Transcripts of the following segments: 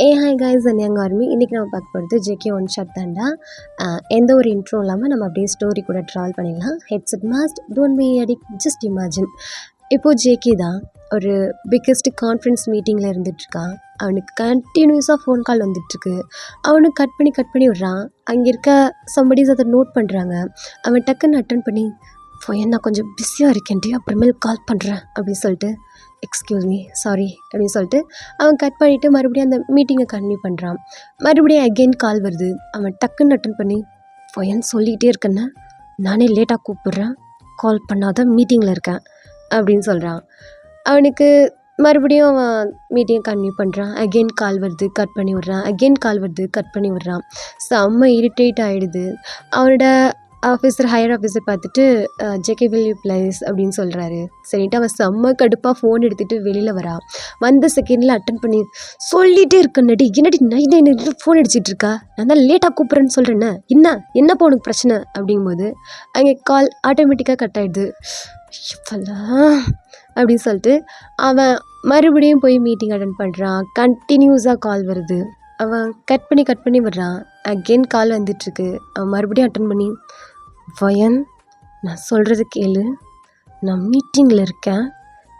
Hi guys and young army. இன்றைக்கி நம்ம பார்க்க போகிறது ஜேகே ஒன் ஷாட் தாண்டா. எந்த ஒரு இன்ட்ரோ இல்லாமல் நம்ம அப்படியே ஸ்டோரி கூட ட்ராவல் பண்ணிடலாம். Headset must don't be addict, just imagine. இப்போது ஜேகே தான் ஒரு பிக்கெஸ்ட் கான்ஃபரன்ஸ் மீட்டிங்கில் இருந்துகிட்ருக்கான். அவனுக்கு கண்டினியூஸாக ஃபோன் கால் வந்துட்டுருக்கு. அவனுக்கு கட் பண்ணி விட்றான். அங்கே இருக்க சம்படிஸ் அதை நோட் பண்ணுறாங்க. அவன் டக்குன்னு அட்டன் பண்ணி நான் கொஞ்சம் பிஸியாக இருக்கேன்டி, அப்புறமேல் கால் பண்ணுறேன் அப்படின்னு சொல்லிட்டு எக்ஸ்கியூஸ் மீ சாரி அப்படின்னு சொல்லிட்டு அவன் கட் பண்ணிவிட்டு மறுபடியும் அந்த மீட்டிங்கை கன்டினியூ பண்ணுறான். மறுபடியும் அகெயின் கால் வருது. அவன் டக்குன்னு அட்டன் பண்ணி ஃபயன் சொல்லிக்கிட்டே இருக்கேன்னு நானே லேட்டாக கூப்பிட்றேன், கால் பண்ணாத மீட்டிங்கில் இருக்கேன் அப்படின்னு சொல்கிறான். அவனுக்கு மறுபடியும் அவன் மீட்டிங்கை கன்டினியூ பண்ணுறான். அகெயின் கால் வருது, கட் பண்ணி விட்றான். அகெயின் கால் வருது, கட் பண்ணி விட்றான். செம்ம இரிட்டேட் ஆகிடுது. அவனோட ஹையர் ஆஃபீஸர் பார்த்துட்டு ஜேகே வில் யூ ப்ளீஸ் அப்படின்னு சொல்கிறாரு. சரின்ட்டு அவன் செம்ம கடுப்பாக ஃபோன் எடுத்துகிட்டு வெளியில் வரான். வந்த செகண்டில் அட்டன் பண்ணி சொல்லிகிட்டே இருக்கேன்னடி, என்னடி நைட் ஃபோன் அடிச்சிட்டு இருக்கா, நான் தான் லேட்டாக கூப்பிட்றேன்னு சொல்கிறேன்னு, என்னப்போ உனக்கு பிரச்சனை அப்படிங்கும்போது அங்கே கால் ஆட்டோமேட்டிக்காக கட் ஆகிடுது. அப்படின்னு சொல்லிட்டு அவன் மறுபடியும் போய் மீட்டிங் அட்டன் பண்ணுறான். கண்டினியூஸாக கால் வருது. அவன் கட் பண்ணி விடுறான். அகெயின் கால் வந்துட்டுருக்கு. அவன் மறுபடியும் அட்டன் பண்ணி வயன் நான் சொல்கிறது கேளு, நான் மீட்டிங்கில் இருக்கேன்,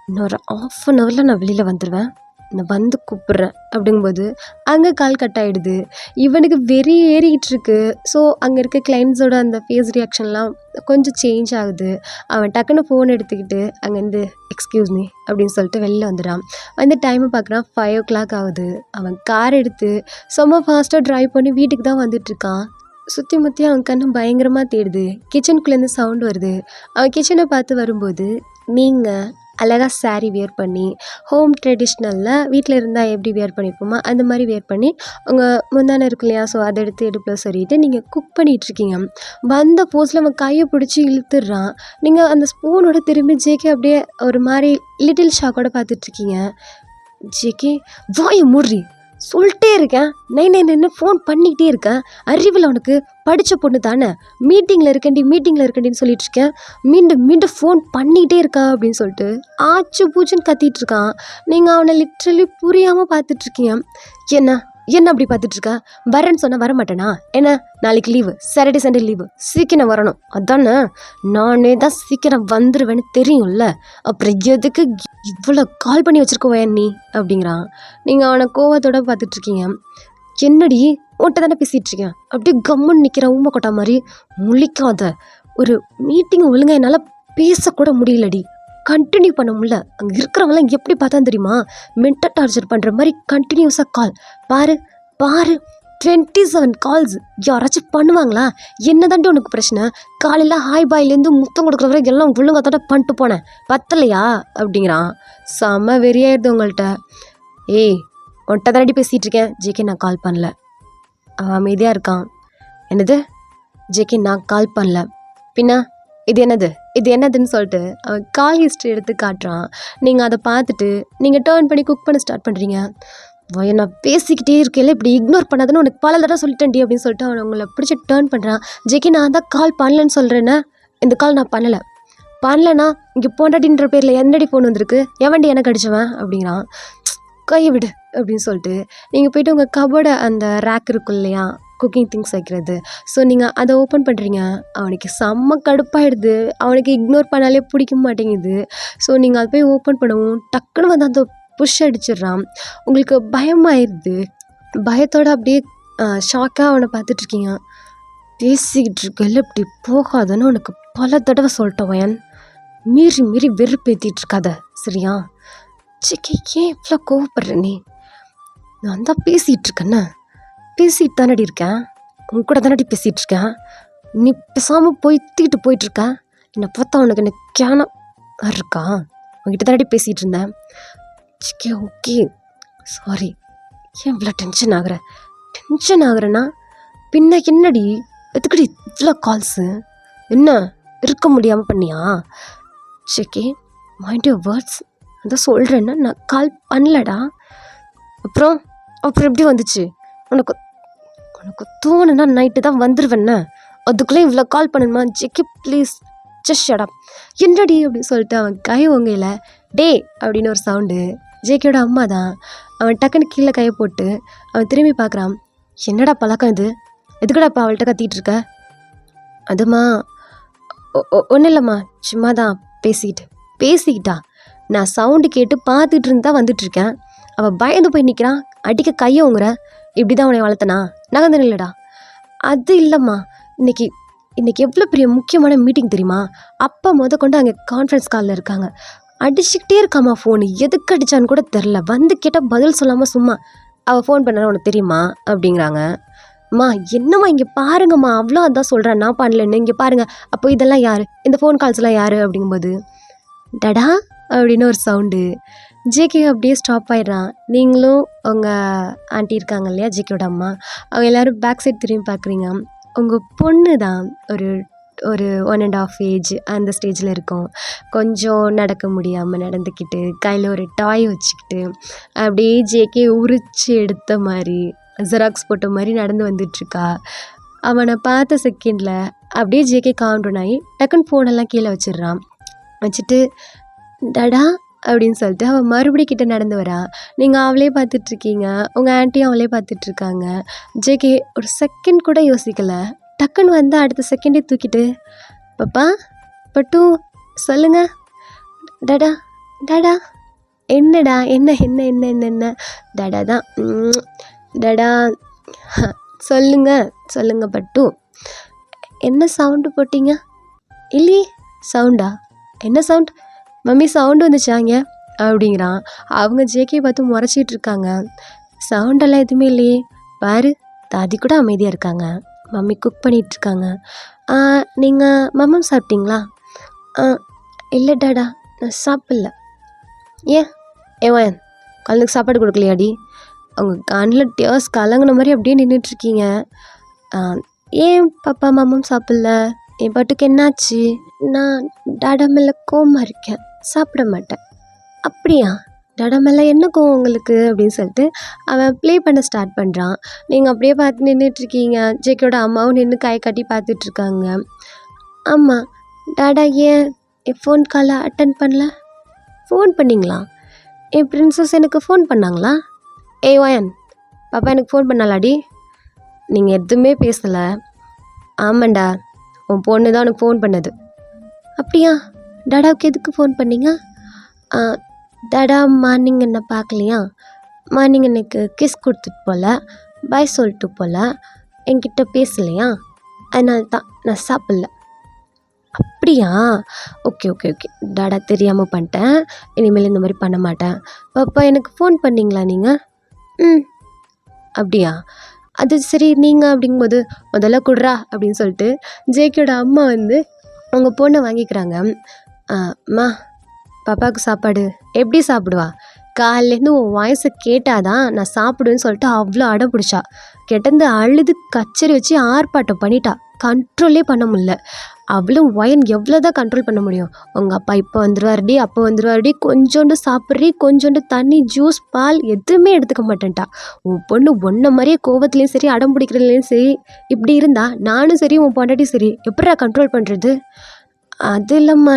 இன்னொரு 1/2 ஹவரில் நான் வெளியில் வந்துடுவேன், நான் வந்து கூப்பிட்றேன் அப்படிங்கும்போது அங்கே கால் கட் ஆகிடுது. இவனுக்கு வெறி ஏறிக்கிட்டுருக்கு. ஸோ அங்கே இருக்க கிளைண்ட்ஸோட அந்த ஃபேஸ் ரியாக்ஷன்லாம் கொஞ்சம் சேஞ்ச் ஆகுது. அவன் டக்குன்னு ஃபோன் எடுத்துக்கிட்டு அங்கேருந்து எக்ஸ்கியூஸ் மீ அப்படின்னு சொல்லிட்டு வெளில வந்துடான். வந்து டைமை பார்க்குறான், 5 o'clock ஆகுது. அவன் கார் எடுத்து செம்ம ஃபாஸ்ட்டாக ட்ரைவ் பண்ணி வீட்டுக்கு தான் வந்துட்டுருக்கான். சுற்றி முற்றி அவன் கண்ணு பயங்கரமாக தேடுது. கிச்சனுக்குள்ளேருந்து சவுண்ட் வருது. அவன் கிச்சனை பார்த்து வரும்போது நீங்கள் அழகாக சாரீ வியர் பண்ணி ஹோம் ட்ரெடிஷ்னலில் வீட்டில் இருந்தால் எப்படி வியர் பண்ணியிருப்போமோ அந்த மாதிரி வியர் பண்ணி உங்கள் முந்தானை இருக்கு இல்லையா, ஸோ அதை எடுத்து எடுப்பில் சொல்லிட்டு நீங்கள் குக் பண்ணிகிட்ருக்கீங்க. வந்த போஸில் அவன் கையை பிடிச்சி இழுத்துடுறான். நீங்கள் அந்த ஸ்பூனோட திரும்பி ஜேகே அப்படியே ஒரு மாதிரி லிட்டில் ஷாக்கோட பார்த்துட்ருக்கீங்க. ஜேகே வாயை மூடுறி, சொல்லிட்டே இருக்கேன், நைன்னு ஃபோன் பண்ணிக்கிட்டே இருக்கேன், அறிவில் அவனுக்கு படித்த பொண்ணு தானே, மீட்டிங்கில் இருக்கேன்டின்னு சொல்லிட்டு இருக்கேன், மீண்டும் ஃபோன் பண்ணிக்கிட்டே இருக்கா அப்படின்னு சொல்லிட்டு ஆச்சு பூச்சுன்னு கத்திட்டு இருக்கான். நீங்கள் அவனை லிட்ரலி புரியாமல் பார்த்துட்ருக்கீங்க. என்ன அப்படி பார்த்துட்ருக்க, வரேன்னு சொன்னால் வர மாட்டேனா என்ன, நாளைக்கு லீவு, சாட்டர்டே சண்டே லீவு, சீக்கிரம் வரணும், அதானே, நானே தான் சீக்கிரம் வந்துடுவேன்னு தெரியும்ல, அப்புறம் எதுக்கு இவ்வளோ கால் பண்ணி வச்சுருக்கோயா நீ அப்படிங்கிறான். நீங்கள் அவனை கோவத்தோடு பார்த்துட்ருக்கீங்க. என்னடி உன்கிட்ட தானே பேசிகிட்ருக்கேன், அப்படியே கம்முன்னு நிற்கிறேன் ஊமை கொட்டா மாதிரி, முழிக்காத, ஒரு மீட்டிங் ஒழுங்காக என்னால் பேசக்கூட முடியலடி, கண்டினியூ பண்ண முடியல, அங்கே இருக்கிறவங்களாம் எப்படி பார்த்தா தெரியுமா, மென்டல் டார்ச்சர் பண்ணுற மாதிரி கண்டினியூஸாக கால், பாரு 27 கால்ஸ், யாராச்சும் பண்ணுவாங்களா, என்ன தாண்டி உனக்கு பிரச்சனை, காலையில் ஹாய் பாயிலேருந்து முத்தம் கொடுக்குற வரை எல்லாம் ஒழுங்காத்தோட பண்ணிட்டு போனேன், பத்தலையா அப்படிங்கிறான். செம்ம வெறியாயிருது உங்கள்கிட்ட. உன்கிட்ட தாண்டி பேசிகிட்டு இருக்கேன் ஜேகே, நான் கால் பண்ணல. அவன் அமைதியாக இருக்கான். என்னது ஜேகே, நான் கால் பண்ணல, பின்ன இது என்னதுன்னு சொல்லிட்டு அவன் கால் ஹிஸ்ட்ரி எடுத்து காட்டுறான். நீங்கள் அதை பார்த்துட்டு நீங்கள் டேர்ன் பண்ணி குக் பண்ண ஸ்டார்ட் பண்ணுறீங்க. நான் பேசிக்கிட்டே இருக்கேன், இப்படி இக்னோர் பண்ணாதுன்னு உனக்கு பல தடவை சொல்லிட்டேன்டி அப்படின்னு சொல்லிட்டு அவனை உங்களை பிடிச்சி டேர்ன் பண்ணுறான். ஜேகே, நான் தான் கால் பண்ணலன்னு சொல்கிறேன்னா, இந்த கால் நான் பண்ணலைன்னா இங்கே பொண்டாட்டின்ற பேரில் என்னடி ஃபோன் வந்திருக்கு, எவன்டி எனக்கு அடிச்சவன் அப்படிங்கிறான். கையை விடு அப்படின்னு சொல்லிட்டு நீங்கள் போய்ட்டு உங்கள் கபோர்டை அந்த ரேக் இருக்கும் இல்லையா, குக்கிங் திங்ஸ் வைக்கிறது, ஸோ நீங்கள் அதை ஓப்பன் பண்ணுறீங்க. அவனுக்கு செம்ம கடுப்பாயிடுது. அவனுக்கு இக்னோர் பண்ணாலே பிடிக்க மாட்டேங்குது. ஸோ நீங்கள் அதை போய் ஓப்பன் பண்ணவும் டக்குன்னு வந்து அந்த புஷ் அடிச்சிடுறான். உங்களுக்கு பயமாயிடுது. பயத்தோடு அப்படியே ஷாக்காக அவனை பார்த்துட்ருக்கீங்க. பேசிக்கிட்டு இருக்கல இப்படி போகாதன்னு உனக்கு பல தடவை சொல்லிட்டோம் வயன், மீறி வெறுப்பேற்றிட்டு இருக்காத சரியா. ஜேகே, ஏன் இவ்வளோ கோவப்படுற நீ, நான் தான் பேசிகிட்டு தானடி இருக்கேன், உன் கூட தானடி பேசிகிட்டு இருக்கேன், நீ பேசாமல் தூக்கிட்டு போயிட்டுருக்க, என்னை பார்த்தா உனக்கு என்ன கேனம் இருக்கா, உங்ககிட்ட தானடி பேசிகிட்டு இருந்தேன். ஜேகே ஓகே சாரி, ஏன் இவ்வளோ டென்ஷன் ஆகுறேன்னா பின்ன என்னடி, எதுக்கடி இவ்வளோ கால்ஸு, என்ன இருக்க முடியாமல் பண்ணியா. ஜேகே மைண்ட் யுவர் வேர்ட்ஸ், அதான் சொல்கிறேன்னா நான் கால் பண்ணலடா, அப்புறம் எப்படி வந்துச்சு, உனக்கு தோணுன்னா நைட்டு தான் வந்துடுவேண்ணே, அதுக்குள்ளே இவ்வளோ கால் பண்ணணுமா. JK please just shut up. என்னடி அப்படின்னு சொல்லிட்டு அவன் கை உங்கையில் டே அப்படின்னு ஒரு சவுண்டு. ஜேகேயோட அம்மா தான். அவன் டக்குன்னு கீழே கையை போட்டு அவன் திரும்பி பார்க்குறான். என்னடா பழக்கம் இது, எதுக்குடாப்பா அவள்கிட்ட கத்திட்டு இருக்க? அதுமா ஒன்றும் இல்லைம்மா, சும்மா தான் பேசிக்கிட்டா. நான் சவுண்டு கேட்டு பார்த்துட்டு இருந்தா வந்துட்டுருக்கேன். அவள் பயந்து போய் நிற்கிறான், அடிக்க கையை உங்குற. இப்படி தான் உன்னை வளர்த்தனா? நகர்ந்து நில்லடா. அது இல்லைம்மா, இன்னைக்கு எவ்வளோ பெரிய முக்கியமான மீட்டிங் தெரியுமா? அப்பா கொண்டு அங்கே கான்ஃபரன்ஸ் காலில் இருக்காங்க. அடிச்சுக்கிட்டே இருக்காம்மா ஃபோனு, எதுக்கு அடித்தான்னு கூட தெரில. வந்து கேட்டால் பதில் சொல்லாமல் சும்மா அவள் ஃபோன் பண்ணான்னு உனக்கு தெரியுமா அப்படிங்கிறாங்க. அம்மா என்னம்மா இங்கே பாருங்கம்மா, அவ்வளோ அதான் சொல்கிறேன் நான் பண்ணலன்னு. இங்கே பாருங்கள். அப்போ இதெல்லாம் யார், இந்த ஃபோன் கால்ஸ்லாம் யார் அப்படிங்கும்போது டடா அப்படின்னு ஒரு சவுண்டு. ஜேகே அப்படியே ஸ்டாப் ஆயிடுறான். நீங்களும் உங்கள் ஆண்டி இருக்காங்க இல்லையா, ஜேகேயோட அம்மா, அவங்க எல்லோரும் பேக் சைட் திரும்பி பார்க்குறீங்க. உங்கள் பொண்ணு தான் ஒரு 1.5 ஏஜ் அந்த ஸ்டேஜில் இருக்கும். கொஞ்சம் நடக்க முடியாமல் நடந்துக்கிட்டு கையில் ஒரு டாய் வச்சுக்கிட்டு அப்படியே ஜேகே உரிச்சு எடுத்த மாதிரி ஜெராக்ஸ் போட்ட மாதிரி நடந்து வந்துட்டுருக்கா. அவனை பார்த்த செகண்டில் அப்படியே ஜேகே காவுண்டவுன் ஆகி டக்குன்னு ஃபோனெல்லாம் கீழே வச்சுட்டு டடா அப்படின்னு சொல்லிட்டு அவள் மறுபடியும் கிட்ட நடந்து வரா. நீங்கள் அவளே பார்த்துட்ருக்கீங்க, உங்கள் ஆண்டியும் அவளே பார்த்துட்ருக்காங்க. ஜேகே ஒரு செகண்ட் கூட யோசிக்கலை, டக்குன்னு வந்து அடுத்த செகண்டே தூக்கிட்டு பாப்பா பட்டு சொல்லுங்க டடா டடா. என்னடா என்ன என்ன என்ன என்ன என்ன டடா தான். டடா சொல்லுங்க பட்டு. என்ன சவுண்டு போட்டீங்க? இல்லையே. சவுண்டா? என்ன சவுண்ட்? மம்மி சவுண்டு வந்துச்சாங்க அப்படிங்கிறான். அவங்க ஜேகே பார்த்து முறைச்சிட்டு இருக்காங்க. சவுண்டெல்லாம் எதுவுமே இல்லையே, பாரு. தாதி கூட அமைதியாக இருக்காங்க. மம்மி குக் பண்ணிகிட்ருக்காங்க. நீங்கள் மம்மம் சாப்பிட்டீங்களா? இல்லை டாடா, நான் சாப்பிட்ல. ஏன் குழந்தைக்கு சாப்பாடு கொடுக்கலையாடி? அவங்க கண்ணில் டியர்ஸ் கலங்கின மாதிரி அப்படியே நின்றுட்டுருக்கீங்க. ஏன் பாப்பா மம்மம் சாப்பிட்ல? என் பாட்டுக்கு என்னாச்சு? நான் டாடா மேலே கோவமாக இருக்கேன், சாப்பிட மாட்டேன். அப்படியா? டாடா மேலே என்ன கோவம் உங்களுக்கு அப்படின்னு சொல்லிட்டு அவன் ப்ளே பண்ண ஸ்டார்ட் பண்ணுறான். நீங்கள் அப்படியே பார்த்து நின்றுட்டுருக்கீங்க. ஜேகேயோட அம்மாவும் நின்று கை கட்டி பார்த்துட்ருக்காங்க. ஆமாம், டாடா ஏன் என் ஃபோன் காலை அட்டன் பண்ணல? ஃபோன் பண்ணிங்களா? என் பிரின்சஸ் எனக்கு ஃபோன் பண்ணாங்களா? வாயன், பாப்பா எனக்கு ஃபோன் பண்ணாலாடி? நீங்கள் எதுவுமே பேசலை. ஆமாண்டா, உன் பொண்ணு தான் உனக்கு ஃபோன் பண்ணது. அப்படியா? டாடாவுக்கு எதுக்கு ஃபோன் பண்ணீங்க? டாடா மார்னிங் என்ன பார்க்கலையா? மார்னிங் எனக்கு கிஸ் கொடுத்துட்டு போல, பாய் சொல்லிட்டு போல, என்கிட்ட பேசலையா? அதனால தான் நான் சாப்பிட்ல. அப்படியா? ஓகே. டாடா தெரியாமல் பண்ணிட்டேன், இனிமேல் இந்த மாதிரி பண்ண மாட்டேன். பாப்பா எனக்கு ஃபோன் பண்ணிங்களா நீங்கள்? அப்படியா? அது சரி, நீங்கள் அப்படிங்கும்போது முதல்ல குட்றா அப்படின்னு சொல்லிட்டு ஜேகேயோட அம்மா வந்து அவங்க பொண்ணை வாங்கிக்கிறாங்க. அம்மா பாப்பாவுக்கு சாப்பாடு. எப்படி சாப்பிடுவா? காலையிலேருந்து உன் வாய்ஸை கேட்டாதான் நான் சாப்பிடுவேன்னு சொல்லிட்டு அவ்வளோ அடம் பிடிச்சா. கிட்டந்து அழுது கச்சேரி வச்சு ஆர்ப்பாட்டம் பண்ணிட்டா. கண்ட்ரோலே பண்ண முடியல. அவளும் ஒயன் எவ்வளோ தான் கண்ட்ரோல் பண்ண முடியும்? உங்கள் அப்பா இப்போ வந்துடுவாருடி, அப்போ வந்துடுவாருடி, கொஞ்சோண்டு சாப்பிட்றி, கொஞ்சோண்டு தண்ணி, ஜூஸ், பால் எதுவுமே எடுத்துக்க மாட்டேன்ட்டா. உன் பொண்ணு ஒன்றை மாதிரியே கோவத்துலேயும் சரி அடம் பிடிக்கிறதுலேயும் சரி இப்படி இருந்தா நானும் சரி உன் பொண்டாட்டியும் சரி எப்படிடா கண்ட்ரோல் பண்ணுறது? அது இல்லைம்மா,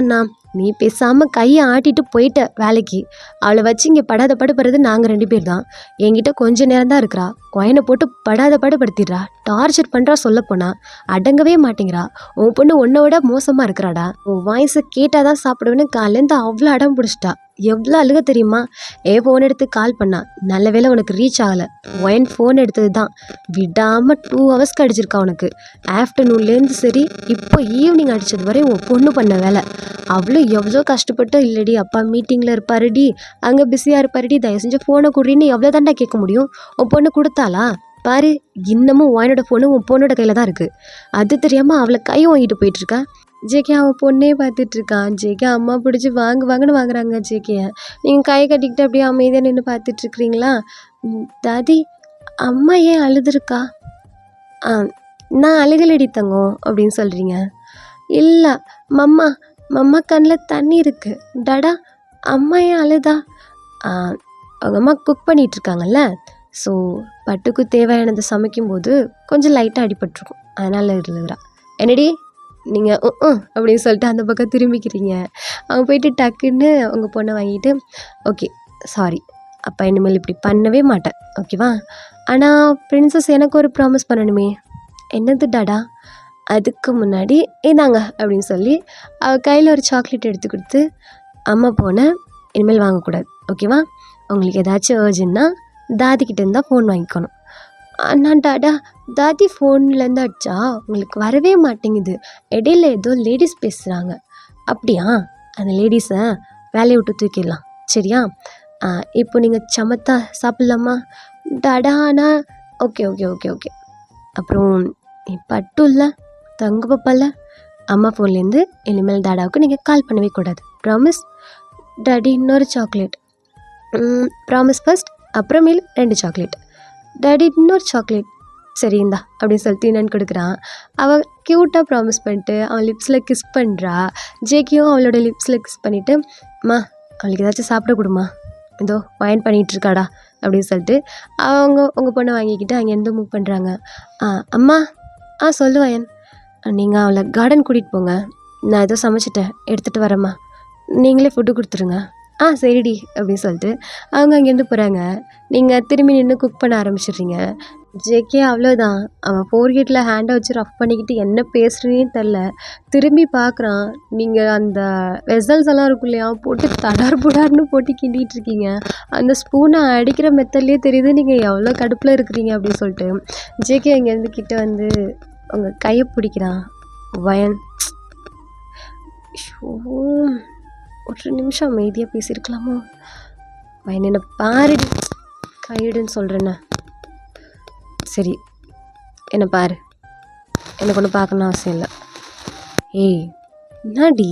நீ பேசாமல் கையை ஆட்டிட்டு போயிட்ட வேலைக்கு. அவளை வச்சு இங்கே படாத பாடுபடுறது நாங்கள் 2 பேர் தான். என்கிட்ட கொஞ்சம் நேரம் தான் இருக்கிறா, கொயனை போட்டு படாத பாடுபடுத்திடுறா, டார்ச்சர் பண்ணுறா. சொல்லப்போனா அடங்கவே மாட்டேங்கிறா. உன் பொண்ணு உன்னை விட மோசமாக இருக்கிறாடா. உன் வாய்ஸை கேட்டால் தான் சாப்பிடுவேன்னு காலேருந்து அவ்வளோ அடம் பிடிச்சிட்டா. எவ்வளோ அழுக தெரியுமா? ஃபோன் எடுத்து கால் பண்ணா, நல்ல வேளை உனக்கு ரீச் ஆகலை. ஒயன் ஃபோன் எடுத்தது தான் விடாமல் 2 ஹவர்ஸ்க்கு அடிச்சிருக்கா உனக்கு. ஆஃப்டர்நூன்லேருந்து சரி இப்போ ஈவினிங் அடித்தது வரை உன் பொண்ணு பண்ண வேலை. அவளும் எவ்வளோ கஷ்டப்பட்டு, இல்லடி அப்பா மீட்டிங்கில் இருப்பாருடி, அங்கே பிஸியாக இருப்பாருடி, தயவு செஞ்சு ஃபோனை கொடுறீன்னு எவ்வளோ தாண்டா கேட்க முடியும்? உன் பொண்ணு கொடுத்தாளா? பாரு, இன்னமும் ஒயனோட ஃபோனு உன் பொண்ணோட கையில் தான் இருக்குது. அது தெரியாமல் அவளை கை வாங்கிட்டு போயிட்டுருக்கா. ஜேகே அவன் பொண்ணே பார்த்துட்ருக்கான். ஜேகே அம்மா பிடிச்சி வாங்குன்னு வாங்குறாங்க ஜேகேயை. நீங்கள் கை கட்டிக்கிட்டு அப்படியே அமைதியாக நின்று பார்த்துட்ருக்குறீங்களா? தாதி, அம்மா ஏன் அழுதுருக்கா? நான் அழுகலடி தங்கம் அப்படின்னு சொல்கிறீங்க. இல்லை மம்மா கண்ணில் தண்ணி இருக்குது. டாடா, அம்மா ஏன் அழுதா? அவங்க அம்மா குக் பண்ணிகிட்ருக்காங்கல்ல, ஸோ பட்டுக்கு தேவையானதை சமைக்கும்போது கொஞ்சம் லைட்டாக அடிபட்டிருக்கும், அதனால் எழுதுறா. என்னடி நீங்கள் அப்படின்னு சொல்லிட்டு அந்த பக்கம் திரும்பிக்கிறீங்க. அவங்க போயிட்டு டக்குன்னு உங்கள் பொண்ணை வாங்கிட்டு ஓகே சாரி அப்போ இனிமேல் இப்படி பண்ணவே மாட்டேன், ஓகேவா? ஆனால் பிரின்சஸ் எனக்கு ஒரு ப்ராமிஸ் பண்ணணுமே. என்னது டாடா? அதுக்கு முன்னாடி இந்தாங்க அப்படின்னு சொல்லி அவள் கையில் ஒரு சாக்லேட் எடுத்து கொடுத்து, அம்மா போனேன், இனிமேல் வாங்கக்கூடாது, ஓகேவா? உங்களுக்கு ஏதாச்சும் அர்ஜென்ட்னா தாதிக்கிட்ட இருந்தால் ஃபோன் வாங்கிக்கணும். ஆனால் டாடா, தாதி ஃபோன்லேருந்து அடிச்சா உங்களுக்கு வரவே மாட்டேங்குது, இடையில ஏதோ லேடிஸ் பேசுகிறாங்க. அப்படியா? அந்த லேடிஸை வேலையை விட்டு தூக்கிடலாம், சரியா? இப்போ நீங்கள் சமத்தா சாப்பிட்லாமா டாடா? ஆனால் ஓகே ஓகே ஓகே ஓகே. அப்புறம் நீ பட்டும் இல்லை, தங்க பாப்பால, அம்மா ஃபோன்லேருந்து இனிமேல் டாடாவுக்கு நீங்கள் கால் பண்ணவே கூடாது, ப்ராமிஸ்? டாடி இன்னொரு சாக்லேட். ப்ராமிஸ் ஃபர்ஸ்ட், அப்புறமேல் 2 சாக்லேட். டாடி இன்னொரு சாக்லேட். சரி இந்தா அப்படின்னு சொல்லிட்டு என்னன்னு கொடுக்குறான். அவள் க்யூட்டாக ப்ராமிஸ் பண்ணிட்டு அவன் லிப்ஸில் கிஸ் பண்ணுறா. ஜேக்கியும் அவளோட லிப்ஸில் கிஸ் பண்ணிவிட்டு, அம்மா அவளுக்கு ஏதாச்சும் சாப்பிட கொடுமா, இதோ வயன் பண்ணிகிட்ருக்காடா அப்படின்னு சொல்லிட்டு உங்கள் பொண்ணை வாங்கிக்கிட்டு அங்கேருந்து மூவ் பண்ணுறாங்க. அம்மா சொல்லு வயன், நீங்கள் அவளை கார்டன் கூட்டிகிட்டு போங்க, நான் ஏதோ சமைச்சிட்டேன் எடுத்துகிட்டு வரேம்மா, நீங்களே ஃபுட்டு கொடுத்துருங்க. சரிடி அப்படின்னு சொல்லிட்டு அவங்க அங்கேருந்து போகிறாங்க. நீங்கள் திரும்பி நின்று குக் பண்ண ஆரம்பிச்சிடுறீங்க. ஜேகே அவ்வளோதான், அவன் ஃபோர்கேட்டில் ஹேண்டை வச்சு ரஃப் பண்ணிக்கிட்டு என்ன பேசுகிறேனே தெரில. திரும்பி பார்க்குறான், நீங்கள் அந்த வெசல்ஸ் எல்லாம் இருக்கும் இல்லையா, போட்டு தடார் புடார்னு போட்டு கிண்டிகிட்டு இருக்கீங்க. அந்த ஸ்பூனை அடிக்கிற மெத்தட்லேயே தெரியுது நீங்கள் எவ்வளோ கடுப்பில் இருக்கிறீங்க அப்படின்னு சொல்லிட்டு ஜேகே அங்கேருந்து கிட்ட வந்து உங்கள் கையை பிடிக்கிறான். வயன், ஷோ, ஒரு நிமிஷம் அமைதியாக பேசியிருக்கலாமோ? வயன் என்ன பாருடி, கையிடுன்னு சொல்கிறேன்னு. சரி என்னை பாரு, எனக்கு ஒன்று பார்க்கணுன்னு அவசியம் இல்லை. ஏய் என்னடி,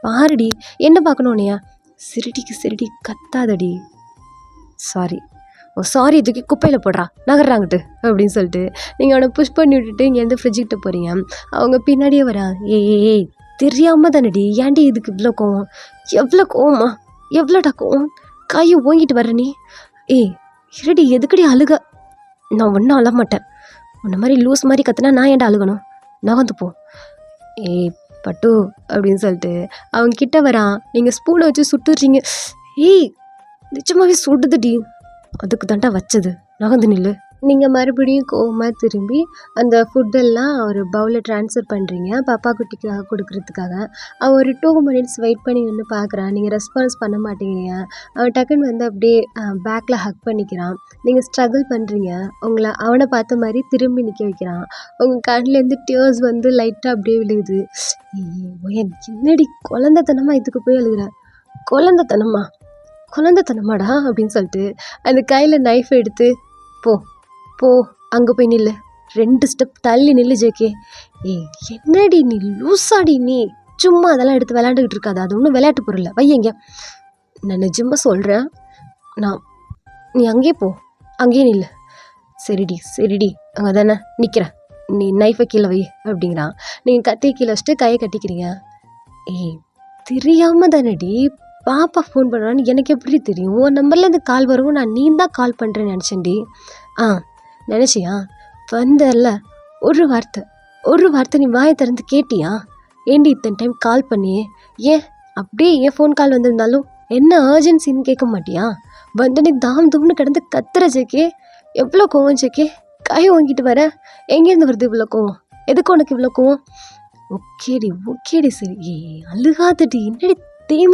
பாருடி, என்ன பார்க்கணும் உன்னையா? சிரிடி கத்தாதடி. சாரி சாரி, இதுக்கு குப்பையில் போடுறா, நகர்றாங்கிட்டு அப்படின்னு சொல்லிட்டு நீங்கள் அவனை புஷ் பண்ணி விட்டுட்டு இங்கேருந்து ஃப்ரிட்ஜுக்கிட்ட போகிறீங்க. அவங்க பின்னாடியே வரா. ஏய் தெரியாமல் தானடி, ஏன்டி இதுக்கு இவ்வளோ கோவம்? எவ்வளோ கோவமா? எவ்வளோடா கோவம்? கையை ஓங்கிட்டு வர்ற நீ? இருடி, எதுக்கடி அழுக? நான் ஒன்றும் அழ மாட்டேன், உன்ன மாதிரி லூஸ் மாதிரி கற்றுனா நான் ஏன்டா அழுகணும்? நகர்ந்து போ. பட்டு அப்படின்னு சொல்லிட்டு அவங்க கிட்ட வரான். நீங்கள் ஸ்பூனை வச்சு சுட்டுறீங்க. நிஜமாவே சுடுதுடி, அதுக்கு தாண்டா வச்சது, நகர்ந்து நில்லு. நீங்கள் மறுபடியும் கோவமாக திரும்பி அந்த ஃபுட்டெல்லாம் ஒரு பவுலில் ட்ரான்ஸ்ஃபர் பண்ணுறீங்க பாப்பா குட்டிக்காக கொடுக்குறதுக்காக. அவன் ஒரு 2 minutes வெயிட் பண்ணி நின்று பார்க்குறான். நீங்கள் ரெஸ்பான்ஸ் பண்ண மாட்டேங்கிறீங்க. அவன் டக்குன்னு வந்து அப்படியே பேக்கில் ஹக் பண்ணிக்கிறான். நீங்கள் ஸ்ட்ரகிள் பண்ணுறீங்க. அவனை பார்த்த மாதிரி திரும்பி நிற்க வைக்கிறான். உங்கள் கண்ணிலேருந்து டியர்ஸ் வந்து லைட்டாக அப்படியே விழுகுது. என்னடி குழந்தைத்தனமாக இதுக்கு போய் அழுகிற? குழந்தைத்தனமாடா அப்படின்னு சொல்லிட்டு அந்த கையில் நைஃப் எடுத்து, போ அங்கே போய் நில்லு, 2 ஸ்டெப் தள்ளி நில்லு ஜேகே. என்னடி நீ லூசாடி, நீ சும்மா அதெல்லாம் எடுத்து விளையாண்டுக்கிட்டு இருக்காது, அது ஒன்றும் விளையாட்டு பொருள், வையங்க. நான் நிஜமாக சொல்கிறேன், நீ அங்கேயே போ, அங்கேயே நில்லு. சரிடி அங்கே தானே நிற்கிறேன், நீ நைஃபை கீழே வை அப்படிங்கிறான். நீங்கள் கத்தியை கீழே வச்சுட்டு கையை கட்டிக்கிறீங்க. தெரியாமல் தானடி பாப்பா ஃபோன் பண்ணுறான்னு எனக்கு எப்படி தெரியும்? உன் நம்பர்லேருந்து கால் வரும், நான் நீ தான் கால் பண்ணுறேன்னு நினச்சேன்டி. நினச்சியா? வந்தல, ஒரு வார்த்தை நீ வாயை திறந்து கேட்டியா? ஏண்டி இத்தனை டைம் கால் பண்ணியே? ஏன் அப்படியே என் ஃபோன் கால் வந்திருந்தாலும் என்ன அர்ஜென்சின்னு கேட்க மாட்டியா? வந்து நீ தூம்னு கிடந்து கத்துற ஜேகே. எவ்வளோ கோவம் ஜேகே? கை வாங்கிட்டு வர, எங்கேருந்து வருது இவ்வளோ கோவம்? எதுக்கு உனக்கு இவ்வளோ கோவம்? ஓகேடி சரி. அழுகாதடி, என்னடி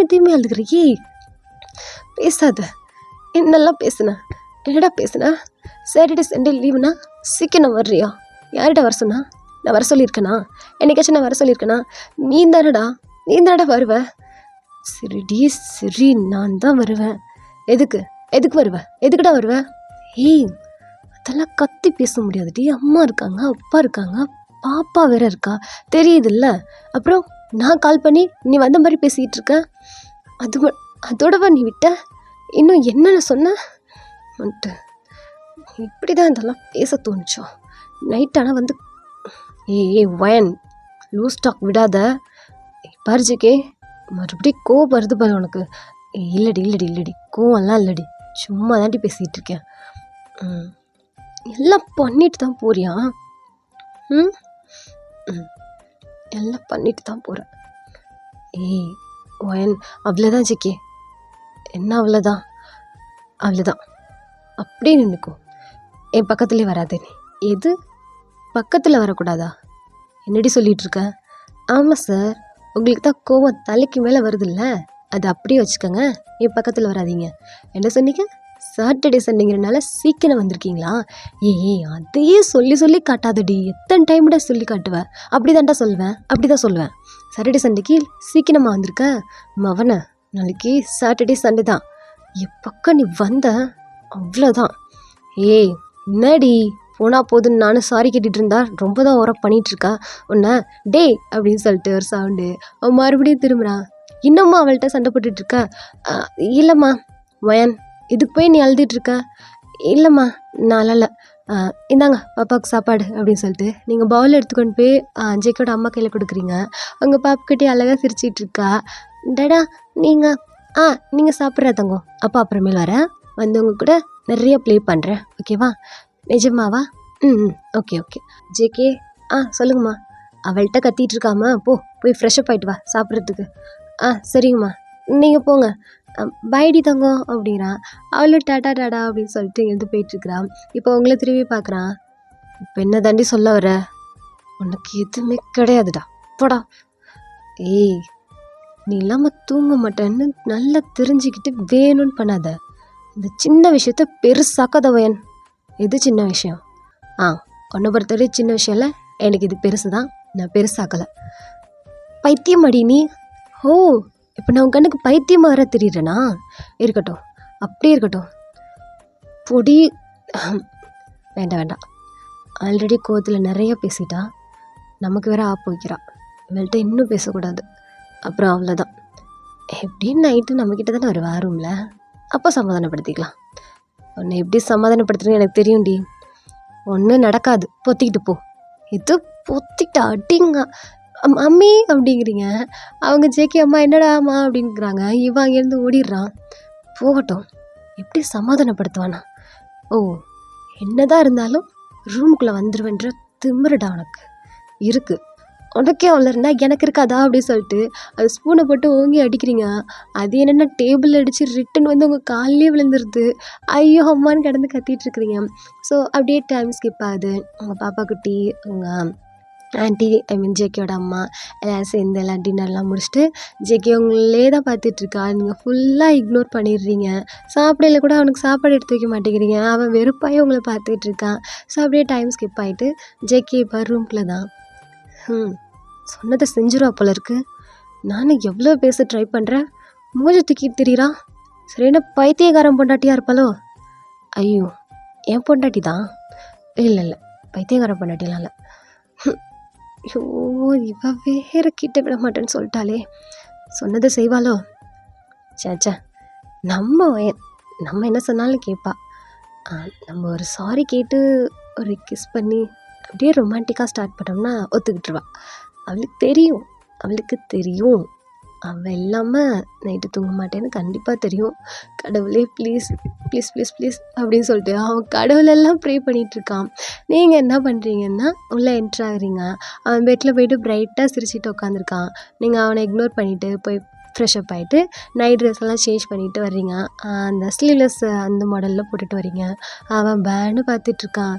தேமி அழுகிற? பேசாத, என்னெல்லாம் என்னடா பேசுன? சாட்டர்டே சண்டே லீவுனா சீக்கிரம் வர்றியா? யார்கிட்ட வர சொன்னா? நான் வர சொல்லியிருக்கேனா? என்னைக்காச்சும் நான் வர சொல்லியிருக்கேனா? நீ தானடா வருவ. சரி நான் தான் வருவேன். எதுக்கு வருவ? எதுக்குடா வருவ? அதெல்லாம் கத்தி பேச முடியாதுடி. அம்மா இருக்காங்க, அப்பா இருக்காங்க, பாப்பா வேற இருக்கா, தெரியுதுல்ல? அப்புறம் நான் கால் பண்ணி நீ வந்த மாதிரி பேசிக்கிட்டு இருக்க. அதோடவா நீ விட்ட? இன்னும் என்னென்ன சொன்ன? இப்படி தான் இதெல்லாம் பேச தோணுச்சோ? நைட் ஆனால் வந்து வயன் லூஸ் டாக் விடாத. பாருஜிக்கே, மறுபடியும் கோவம் வருது பாரு உனக்கு. இல்லடி கோவம்லாம் இல்லடி, சும்மா தாண்டி பேசிகிட்டு இருக்கேன். எல்லாம் பண்ணிட்டு தான் போறியா? எல்லாம் பண்ணிட்டு தான் போகிறேன். வயன் அவ்வளோதான் ஜிக்கே. என்ன அவ்வளோதான்? அவ்வளோதான், அப்படியே நின்றுக்கும். என் பக்கத்துலேயே வராதே நீ. எது பக்கத்தில் வரக்கூடாதா? என்னடி சொல்லிகிட்டு இருக்க? ஆமாம் சார், உங்களுக்கு தான் கோவம் தலைக்கு மேலே வருதுல்ல, அது அப்படியே வச்சுக்கோங்க. என் பக்கத்தில் வராதீங்க. என்ன சொன்னீங்க? சாட்டர்டே சண்டேங்கிறனால சீக்கிரம் வந்திருக்கீங்களா? ஏய் அதையே சொல்லி சொல்லி காட்டாதடி, எத்தனை டைம்டா சொல்லி காட்டுவேன்? அப்படி தான்டா சொல்லுவேன், அப்படி தான் சொல்லுவேன். சாட்டர்டே சண்டேக்கு சீக்கிரமாக வந்திருக்க மவனை, நாளைக்கு சாட்டர்டே சண்டே தான். என் பக்கம் நீ வந்த அவ்வளோதான். ஏய் என்னடி போனா போதுன்னு நானும் சாரி கேட்டுட்டு இருந்தா ரொம்ப தான் ஓரம் பண்ணிகிட்ருக்கா உன்னை. டே அப்படின்னு சொல்லிட்டு ஒரு சவுண்டு. அவன் மறுபடியும் திரும்புகிறான். இன்னமும் அவள்கிட்ட சண்டை போட்டுட்ருக்க. இல்லைம்மா வயன், இதுக்கு போய் நீ அழுதுட்ருக்க. இல்லைம்மா நான் அழலை. இந்தாங்க பாப்பாவுக்கு சாப்பாடு அப்படின்னு சொல்லிட்டு நீங்கள் பவுல் எடுத்துக்கொண்டு போய் ஜெய்க்கோட அம்மா கையில் கொடுக்குறீங்க. அவங்க பாப்புக்கிட்டே அழகாக சிரிச்சிட்ருக்கா. டடா நீங்கள் சாப்பிட்ற தங்கம், அப்பா அப்புறமேல் வரேன், வந்தவங்க கூட நிறைய ப்ளே பண்ணுறேன், ஓகேவா? நிஜமாவா? Okay okay. ஜேகே சொல்லுங்கம்மா. அவள்கிட்ட கத்திட்டு இருக்காம போய் ஃப்ரெஷ்அப் ஆகிட்டு வா சாப்பிட்றதுக்கு. சரிங்கம்மா, நீங்கள் போங்க. பைடி தங்கம் அப்படிங்கிறான். அவளும் டாடா டாடா அப்படின்னு சொல்லிட்டு எழுந்து போயிட்டுருக்குறான். இப்போ அவங்கள திரும்பி பார்க்குறான். இப்போ என்ன தாண்டி சொல்ல வர? உனக்கு எதுவுமே கிடையாதுடா, போடா. ஏய் நீ இல்லாமல் தூங்க மாட்டேன்னு நல்லா தெரிஞ்சுக்கிட்டு வேணும்னு பண்ணாத. இந்த சின்ன விஷயத்த பெருசாக்காதவன். எது சின்ன விஷயம்? உன்னை பொறுத்தவரை சின்ன விஷயம் இல்லை, எனக்கு இது பெருசு தான், நான் பெருசாக்கலை. பைத்தியம் அடி நீ. ஓ இப்போ நான் உன் கண்ணுக்கு பைத்தியமாக வர தெரியுறேனா? இருக்கட்டும், அப்படியே இருக்கட்டும். பொடி. வேண்டாம், ஆல்ரெடி கோவத்தில் நிறைய பேசிட்டா, நமக்கு வேற ஆப்பு வைக்கிறான். இவள்கிட்ட இன்னும் பேசக்கூடாது, அப்புறம் அவ்வளோதான். எப்படின்னு நைட்டு நம்மக்கிட்ட தானே வருவா ரூமில், அப்போ சமாதானப்படுத்திக்கலாம். உன்னை எப்படி சமாதானப்படுத்துறேன்னு எனக்கு தெரியும்டி. ஒன்றும் நடக்காது, பொத்திக்கிட்டு போ. இது பொத்திக்கிட்டு அடிங்க அம்மி அப்படிங்கிறீங்க. அவங்க ஜேகே அம்மா என்னடா அம்மா அப்படிங்கிறாங்க. இவன் அங்கேருந்து ஓடிடுறான். போகட்டும், எப்படி சமாதானப்படுத்துவானா? ஓ என்னதான் இருந்தாலும் ரூமுக்குள்ளே வந்துடுவேன்ற திமிருடா உனக்கு இருக்குது. உனக்கே அவ்வளோ இருந்தால் எனக்கு இருக்காதா அப்படின்னு சொல்லிட்டு அது ஸ்பூனை போட்டு ஓங்கி அடிக்கிறீங்க. அது என்னென்னா டேபிள் அடித்து ரிட்டன் வந்து உங்கள் காலிலே விழுந்துருது. ஐயோ அம்மான்னு கிடந்து கத்திகிட்ருக்குறீங்க. ஸோ அப்படியே டைம் ஸ்கிப் ஆகுது. உங்கள் பாப்பா குட்டி, உங்கள் ஆன்ட்டி, ஜேகேயோட அம்மா எல்லோரும் சேர்ந்து எல்லாம் டின்னர்லாம் முடிச்சுட்டு ஜேகே உங்களே தான் பார்த்துட்ருக்கா. நீங்கள் ஃபுல்லாக இக்னோர் பண்ணிடுறீங்க. சாப்பிடையில கூட அவனுக்கு சாப்பாடு எடுத்து வைக்க மாட்டேங்கிறீங்க. அவன் வெறுப்பாகி உங்களை பார்த்துட்ருக்கான். ஸோ அப்படியே டைம் ஸ்கிப் ஆகிட்டு ஜேகே இப்போ ரூம்குள்ளே தான். சொன்னதை செஞ்சிருவா போல இருக்கு. நானும் எவ்வளோ பேச ட்ரை பண்ணுறேன், மூஞ்சி தூக்கிட்டு திரியிறான். சரியான பைத்தியக்காரன் பொண்டாட்டியாக இருப்பாளோ? ஐயோ என் பொண்டாட்டி தான். இல்லை பைத்தியக்காரன் பொண்டாட்டிலாம் இல்லை. ஐயோ இவ வேற கிட்ட விட மாட்டேன்னு சொல்லிட்டாலே, சொன்னதை செய்வாளோ? சேச்சா, நம்ம என்ன சொன்னாலும் கேட்பா. நம்ம ஒரு சாரி கேட்டு ஒரு கிஸ் பண்ணி அப்படியே ரொமான்டிக்காக ஸ்டார்ட் பண்ணோம்னா ஒத்துக்கிட்டுருவா. அவளுக்கு தெரியும் அவள் இல்லாமல் நைட்டு தூங்க மாட்டேன்னு கண்டிப்பாக தெரியும். கடவுளே ப்ளீஸ் ப்ளீஸ் ப்ளீஸ் ப்ளீஸ் அப்படின்னு சொல்லிட்டு அவன் கடவுளெல்லாம் ப்ரே பண்ணிகிட்ருக்கான். நீங்கள் என்ன பண்ணுறீங்கன்னா உள்ளே என்ட்ரு ஆகுறீங்க. அவன் பெட்டில் போய்ட்டு பிரைட்டாக சிரிச்சிட்டு உட்காந்துருக்கான். நீங்கள் அவனை இக்னோர் பண்ணிவிட்டு போய் ஃப்ரெஷ்அப் ஆகிட்டு நைட் ட்ரெஸ் எல்லாம் சேஞ்ச் பண்ணிவிட்டு வர்றீங்க. அந்த ஸ்லீவ்லெஸ் அந்த மாடலில் போட்டுட்டு வர்றீங்க. அவன் பேன்னு பார்த்துட்ருக்கான்.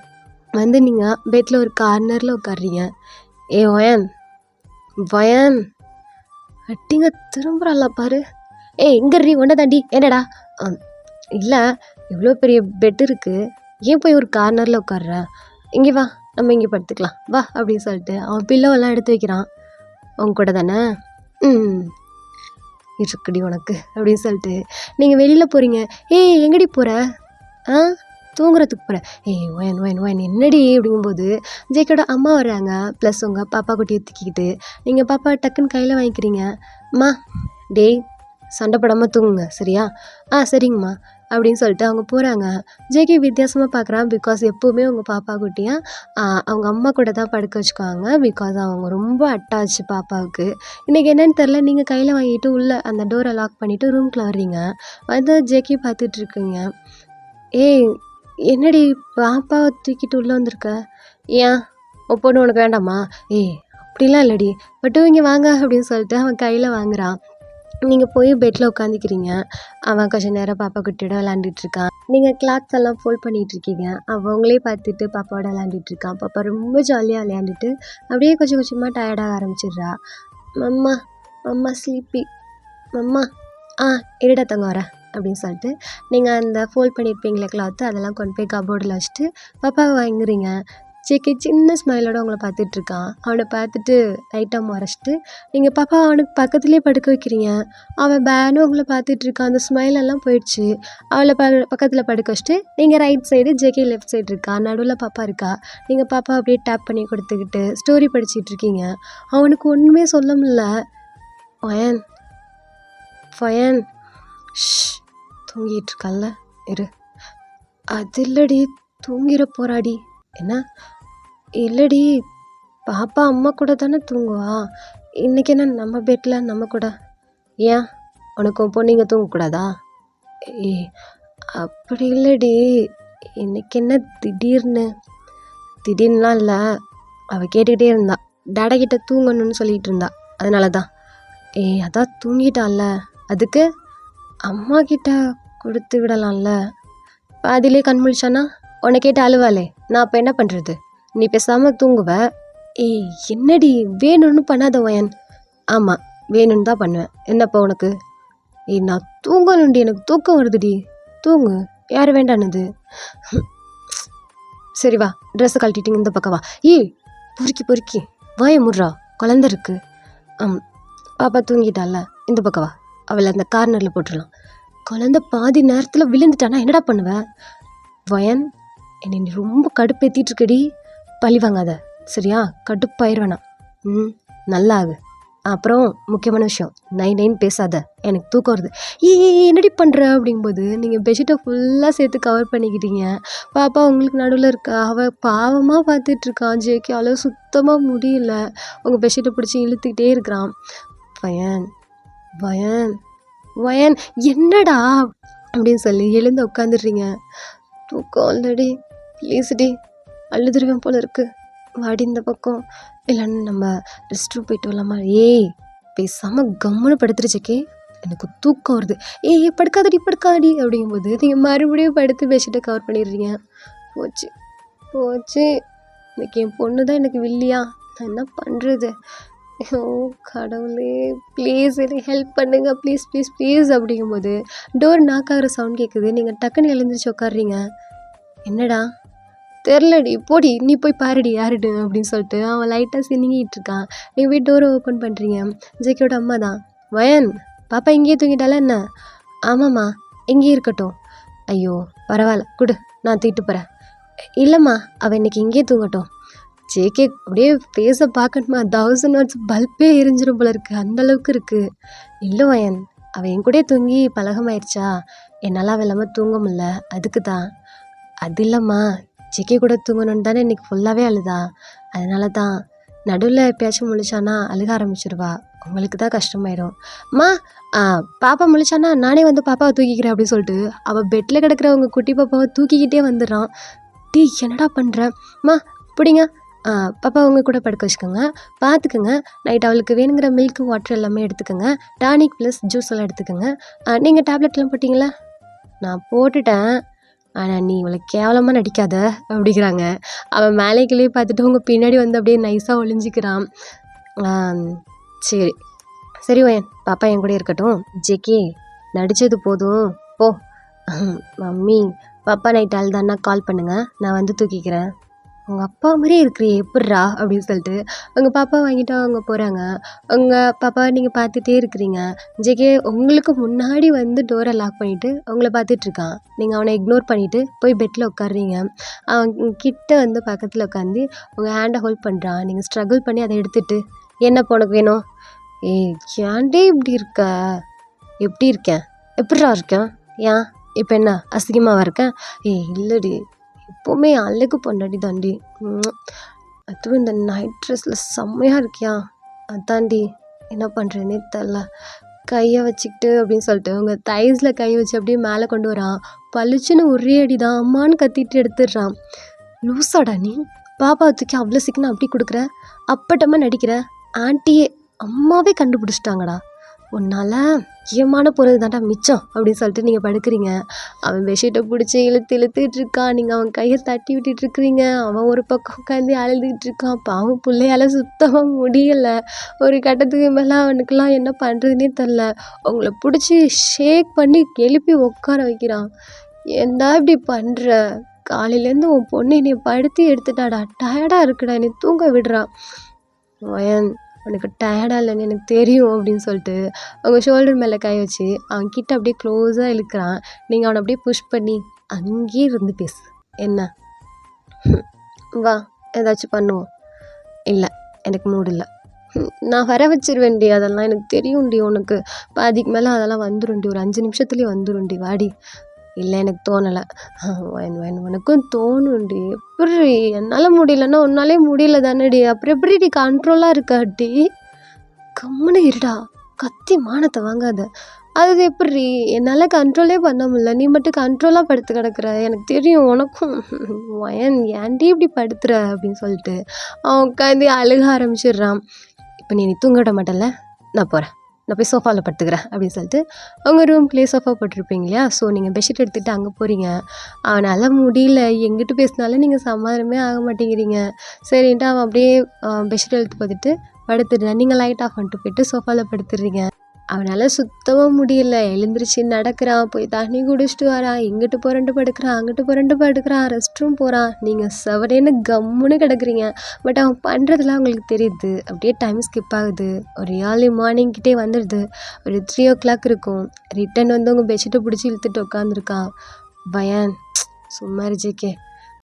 வந்து நீங்கள் பெட்டில் ஒரு கார்னரில் உட்காடுறீங்க. ஏ வயன் அட்டிங்க திரும்புறாளா பாரு. இங்கே ஒன்றை தாண்டி என்னடா? இல்லை இவ்வளோ பெரிய பெட் இருக்குது, ஏன் போய் ஒரு கார்னரில் உட்காடுற? இங்கே வா, நம்ம இங்கே படுத்துக்கலாம் வா அப்படின்னு சொல்லிட்டு அவன் பில்லோவெல்லாம் எடுத்து வைக்கிறான். அவங்க கூட தானே இருக்குடி உனக்கு அப்படின்னு சொல்லிட்டு நீங்கள் வெளியில் போகிறீங்க. எங்கடி போகிற? தூங்குறதுக்கு போகிறேன். ஒயன் என்னடி அப்படிங்கும்போது ஜேக்கோட அம்மா வர்றாங்க. ப்ளஸ் உங்கள் பாப்பா குட்டியை தூக்கிக்கிட்டு நீங்கள் பாப்பா டக்குன்னு கையில் வாங்கிக்கிறீங்க. அம்மா டேய் சண்டை போடாமல் தூங்குங்க சரியா? சரிங்கம்மா அப்படின்னு சொல்லிட்டு அவங்க போகிறாங்க. ஜேகே வித்தியாசமாக பார்க்குறான். பிகாஸ் எப்போவுமே உங்கள் பாப்பா குட்டியை அவங்க அம்மா கூட தான் படுக்க வச்சுக்குவாங்க. பிகாஸ் அவங்க ரொம்ப அட்டாச் பாப்பாவுக்கு. இன்றைக்கி என்னென்னு தெரில, நீங்கள் கையில் வாங்கிட்டு உள்ளே அந்த டோரை லாக் பண்ணிவிட்டு ரூம்குள்ளே வர்றீங்க. வந்து ஜேகே பார்த்துட்ருக்குங்க. என்னடி பாப்பாவை தூக்கிட்டு உள்ளே வந்திருக்க? ஏன் உன் பொண்ணு உனக்கு வேண்டாமா? அப்படிலாம் இல்லடி, பட் இங்கே வாங்க அப்படின்னு சொல்லிட்டு அவன் கையில் வாங்குறான். நீங்கள் போய் பெட்டில் உட்காந்துக்கிறீங்க. அவன் கொஞ்சம் நேரம் பாப்பா குட்டியோட விளாண்டுட்ருக்கான். நீங்கள் கிளாத்ஸ் எல்லாம் ஃபோல்ட் பண்ணிகிட்ருக்கீங்க. அவங்களே பார்த்துட்டு பாப்பாவோட விளாண்டுட்ருக்கான். பாப்பா ரொம்ப ஜாலியாக விளையாண்டுட்டு அப்படியே கொஞ்சம் கொஞ்சமாக டயர்டாக ஆரம்பிச்சிடுறா. மம்மா மம்மா ஸ்லீப்பி மம்மா இருடா தங்க வரேன் அப்படின்னு சொல்லிட்டு நீங்கள் அந்த ஃபோல்ட் பண்ணியிருப்பீங்களே கிளாத்து அதெல்லாம் கொண்டு போய் கபோர்டில் வச்சுட்டு பாப்பாவை வாங்குறீங்க. ஜேகே சின்ன ஸ்மைலோட உங்களை பார்த்துட்ருக்கான். அவனை பார்த்துட்டு லைட்டாக முறைச்சிட்டு நீங்கள் பாப்பா அவனுக்கு பக்கத்துலேயே படுக்க வைக்கிறீங்க. அவன் பேனும் உங்களை பார்த்துட்ருக்கான். அந்த ஸ்மைல் எல்லாம் போயிடுச்சு. அவளை பக்கத்தில் படுக்க வச்சுட்டு நீங்கள் right side, JK left side இருக்கா. நடுவில் பாப்பா இருக்கா. நீங்கள் பாப்பா அப்படியே டேப் பண்ணி கொடுத்துக்கிட்டு ஸ்டோரி படிச்சிட்ருக்கீங்க. அவனுக்கு ஒன்றுமே சொல்ல முடியல. ஃபயன் ஃபயன் தூங்கிட்டு இருக்கல்ல இரு. அது இல்லடி தூங்கிட போறாடி. என்ன இல்லடி பாப்பா அம்மா கூட தானே தூங்குவா. இன்னைக்கு என்ன நம்ம பெட்டில் நம்ம கூட. ஏன் உனக்கு பொண்ணுங்க தூங்கக்கூடாதா? அப்படி இல்லடி, இன்னைக்கு என்ன திடீர்னுலாம் இல்லை. அவள் கேட்டுக்கிட்டே இருந்தா, டேடா கிட்ட தூங்கணும்னு சொல்லிட்டு இருந்தா. அதனால தான். அதான் தூங்கிட்டான்ல, அதுக்கு அம்மா கிட்ட கொடுத்து விடலாம்ல. பாதிலே கண் முழிச்சானா உன்னை கேட்டு அழுவாளே, நான் அப்போ என்ன பண்ணுறது? நீ பேசாமல் தூங்குவ. என்னடி வேணும்னு பண்ணாத வயன். ஆமாம் வேணும்னு தான் பண்ணுவேன். என்னப்பா உனக்கு? நான் தூங்கணுண்டி, எனக்கு தூக்கம் வருதுடி. தூங்கு, யார் வேண்டானது? சரி வா, ட்ரெஸ்ஸை கழட்டிட்டிங்க இந்த பக்கம் வா. பொறுக்கி வாய முட்றா, குழந்த இருக்கு. பாப்பா தூங்கிட்டால, இந்த பக்கம் வா. அவளை அந்த கார்னரில் போட்டுடலாம். குழந்த பாதி நேரத்தில் விழுந்துட்டானா என்னடா பண்ணுவேன்? வயன் என்னை நீ ரொம்ப கடுப்பேற்றிட்டுருக்கடி. பழி வாங்காத சரியா? கடுப்பாயிருவேணா. நல்லா ஆகு. அப்புறம் முக்கியமான விஷயம், நைன் பேசாத, எனக்கு தூக்கம் வருது. என்னடி பண்ணுற அப்படிங்கும்போது நீங்கள் பெட்ஷீட்டை ஃபுல்லாக சேர்த்து கவர் பண்ணிக்கிட்டீங்க. பாப்பா உங்களுக்கு நடுவில் இருக்கா. அவள் பாவமாக பார்த்துட்ருக்கான். ஜேகே அவ்வளோ சுத்தமாக முடியல. உங்கள் பெட்ஷீட்டை பிடிச்சி இழுத்துக்கிட்டே இருக்கிறான். வயன் வயன் வயன் என்னடா அப்படின்னு சொல்லி எழுந்து உட்காந்துடுறீங்க. தூக்கம் ஆல்ரெடி. ப்ளீஸ்டி, அழுதுருவேன் போல இருக்கு. வாடி இந்த பக்கம். இல்லைன்னு நம்ம ரெஸ்ட் ரூம் போயிட்டு வரலாமா? பேசாமல் கம்முன்னு படுத்துருச்சக்கே, எனக்கு தூக்கம் வருது. படுக்காதடி அப்படிங்கும்போது நீங்கள் மறுபடியும் படுத்து பெட்ஷீட்டை கவர் பண்ணிடுறீங்க. போச்சு இன்னைக்கு என் பொண்ணு தான் எனக்கு வில்லியா. நான் என்ன பண்ணுறது? கடவுளே ப்ளீஸ் எனக்கு ஹெல்ப் பண்ணுங்க, ப்ளீஸ் அப்படிங்கும்போது டோர் நாக் ஆகிற சவுண்ட் கேட்குது. நீங்கள் டக்குன்னு எழுந்திரிச்சு உட்காடுறீங்க. என்னடா தெரிலடி, போடி நீ போய் பாருடி யாருடு அப்படின்னு சொல்லிட்டு அவன் லைட்டாக சினிங்கிட்டு இருக்கான். நீங்கள் போய் டோரை ஓப்பன் பண்ணுறீங்க. ஜேகேயோட அம்மா தான். வயன் பாப்பா இங்கேயே தூங்கிட்டால என்ன? ஆமாம்மா இங்கேயே இருக்கட்டும். ஐயோ பரவாயில்ல கொடு, நான் தூக்கிட்டு போகிறேன். இல்லைம்மா அவள் இன்னைக்கு இங்கேயே தூங்கட்டும். ஜேகே அப்படியே ஃபேஸை பார்க்கணுமா, 1000 வாட்ஸ் பல்பே எரிஞ்சிடும் போல இருக்குது, அந்தளவுக்கு இருக்குது. இல்லை வயன் அவள் என் கூட தூங்கி பழகமாயிடுச்சா, என்னால் அவள் இல்லாமல் தூங்க முடியல, அதுக்கு தான். அது இல்லைம்மா, ஜேகே கூட தூங்கணுன்னு தானே இன்றைக்கி ஃபுல்லாகவே அழுதா. அதனால தான். நடுவில் எப்பயாச்சும் முழிச்சானா அழுக ஆரம்பிச்சிடுவா, உங்களுக்கு தான் கஷ்டமாயிடும். அம்மா பாப்பா முழிச்சானா நானே வந்து பாப்பாவை தூக்கிக்கிறேன் அப்படின்னு சொல்லிட்டு அவள் பெட்டில் கிடக்கிறவங்க குட்டி பாப்பாவை தூக்கிக்கிட்டே வந்துடுறான். என்னடா பண்ணுறேன்? அம்மா பிடிங்க, பாப்பா அவங்க கூட படுக்க வச்சுக்கோங்க, பார்த்துக்கோங்க. நைட் அவளுக்கு வேணுங்கிற மில்க் வாட்டர் எல்லாமே எடுத்துக்கோங்க, டானிக் ப்ளஸ் ஜூஸ் எல்லாம் எடுத்துக்கோங்க. நீங்கள் டேப்லெட்லாம் போட்டிங்களா? நான் போட்டுட்டேன், ஆனால் நீ இவளை கேவலமாக நடிக்காத அப்படிங்கிறாங்க. அவன் மேலே கீழே பார்த்துட்டு உங்கள் பின்னாடி வந்து அப்படியே நைஸாக ஒளிஞ்சிக்கிறான். சரி வயன் பாப்பா என் கூட இருக்கட்டும். ஜேகே நடித்தது போதும் போ. மம்மி பாப்பா நைட் அழுதான்னா கால் பண்ணுங்கள், நான் வந்து தூக்கிக்கிறேன். உங்கள் அப்பா மாதிரியே இருக்கிறியே எப்பட்றா அப்படின்னு சொல்லிட்டு அவங்க பாப்பா வாங்கிட்டு அவங்க போகிறாங்க. உங்கள் பாப்பா நீங்கள் பார்த்துட்டே இருக்கிறீங்க. ஜேகே உங்களுக்கு முன்னாடி வந்து டோரை லாக் பண்ணிவிட்டு அவங்கள பார்த்துட்ருக்கான். நீங்கள் அவனை இக்னோர் பண்ணிவிட்டு போய் பெட்டில் உட்காடுறீங்க. அவன் கிட்ட வந்து பக்கத்தில் உட்காந்து உங்கள் ஹேண்டை ஹோல்ட் பண்ணுறான். நீங்கள் ஸ்ட்ரகிள் பண்ணி அதை எடுத்துகிட்டு என்னப்போ உனக்கு வேணும்? ஏன்டே இப்படி இருக்க? எப்படி இருக்கேன்? எப்பட்றா இருக்கேன்? ஏன் இப்போ என்ன அசிங்கமாக இருக்கேன்? இல்லடி, எப்போவுமே அழகு பொண்டாட்டி தாண்டி. அதுவும் இந்த நைட் ட்ரெஸ்ஸில் செம்மையாக இருக்கியா, அதாண்டி என்ன பண்ணுறேன்னே தெரில. கையை வச்சுக்கிட்டு அப்படின்னு சொல்லிட்டு உங்கள் தைஸில் கை வச்சு அப்படியே மேலே கொண்டு வரான். பளிச்சுன்னு ஒரே அடி தான், அம்மான்னு கத்திட்டு எடுத்துடுறான். லூசாடா நீ, பாப்பா தூக்கி அவ்வளோ சீக்கிரம் அப்படி கொடுக்குற, அப்பட்டமாக நடிக்கிற. ஆண்டியே அம்மாவே கண்டுபிடிச்சிட்டாங்கடா. உன்னால் ஏமான போகிறது தான்டா மிச்சம் அப்படின்னு சொல்லிட்டு நீங்கள் படுக்கிறீங்க. அவன் பெட்ஷீட்டை பிடிச்சி இழுத்துட்டு இருக்கான். நீங்கள் அவன் கையை தட்டி விட்டுட்டு இருக்கிறீங்க. அவன் ஒரு பக்கம் உட்காந்து அழுதுகிட்டு இருக்கான். பாவம் பிள்ளையால சுத்தமாக முடியலை. ஒரு கட்டத்துக்கு மேலே அவனுக்கெல்லாம் என்ன பண்ணுறதுனே தெரில. உங்களை பிடிச்சி ஷேக் பண்ணி எழுப்பி உட்கார வைக்கிறான். ஏன்டா இப்படி பண்ணுற? காலையிலேருந்து உன் பொண்ணு என்னை படுத்தி எடுத்துட்டாடா, டயர்டாக இருக்குடா, என்னை தூங்க விடுறா. வயன், உனக்கு டயர்டாக இல்லைன்னு எனக்கு தெரியும் அப்படின்னு சொல்லிட்டு அவங்க ஷோல்டர் மேலே கை வச்சு அவன் கிட்ட அப்படியே க்ளோஸாக இழுக்கிறான். நீங்கள் அவனை அப்படியே புஷ் பண்ணி அங்கேயே இருந்து பேசு. என்ன? வா, ஏதாச்சும் பண்ணுவோம். இல்லை, எனக்கு மூடு இல்லை. நான் வர வச்சிருவேன்டி, அதெல்லாம் எனக்கு தெரியும்டி. உனக்கு பாதிக்கு மேலே அதெல்லாம் வந்துடும்டி, ஒரு 5 நிமிஷத்துலேயே வந்துடும்டி, வாடி. இல்லை, எனக்கு தோணலை. உனக்கும் தோணும்டி. எப்படி? என்னால் முடியலன்னா உன்னாலே முடியல தானேடி, அப்புறம் எப்படிடி கண்ட்ரோலாக இருக்காடி? கம்முன்னு இருடா, கத்தி மானத்தை வாங்காத. அது எப்படி? என்னால் கண்ட்ரோலே பண்ண முடியல, நீ மட்டும் கண்ட்ரோலாக படுத்து கிடக்குற. எனக்கு தெரியும் உனக்கும். ஏன்டி இப்படி படுத்துற அப்படின்னு சொல்லிட்டு அவன் உட்காந்து அழுக ஆரம்பிச்சிடுறான். இப்போ நீ தூங்க விட மாட்டேன்ல, நான் போகிறேன், நான் போய் சோஃபாவில் படுத்துக்கிறேன் அப்படின்னு சொல்லிட்டு அவங்க ரூம்குள்ளேயே சோஃபா போட்டிருப்பீங்க இல்லையா? ஸோ நீங்கள் பெட்ஷீட் எடுத்துகிட்டு அங்கே போகிறீங்க. அவனால் முடியல, எங்கிட்ட பேசினாலும் நீங்கள் சமாதானமே ஆக மாட்டேங்கிறீங்க. சரின்ட்டு அவன் அப்படியே பெட்ஷீட் எடுத்து போட்டுட்டு படுத்துடுறேன். நீங்கள் லைட் ஆஃப் பண்ணிட்டு போயிட்டு சோஃபாவில் படுத்துடுறீங்க. அவனால் சுத்தமாக முடியல. எழுந்திரிச்சு நடக்கிறான், போய் தண்ணி குடிச்சிட்டு வரான், இங்கிட்டு புரண்டு படுக்கிறான், அங்கிட்டு புரண்டு படுக்கிறான், ரெஸ்ட் ரூம் போகிறான். நீங்கள் செவரேன்னு கம்முன்னு கிடக்குறீங்க. பட் அவன் பண்ணுறதுலாம் உங்களுக்கு தெரியுது. அப்படியே டைம் ஸ்கிப் ஆகுது. ஒரு ஏர்லி மார்னிங்கிட்டே வந்துடுது. ஒரு 3 o'clock இருக்கும். ரிட்டன் வந்து உங்கள் பெட்ஷீட்டை பிடிச்சி இழுத்துட்டு உட்காந்துருக்கான். பயான், சும்மா ஜேகே,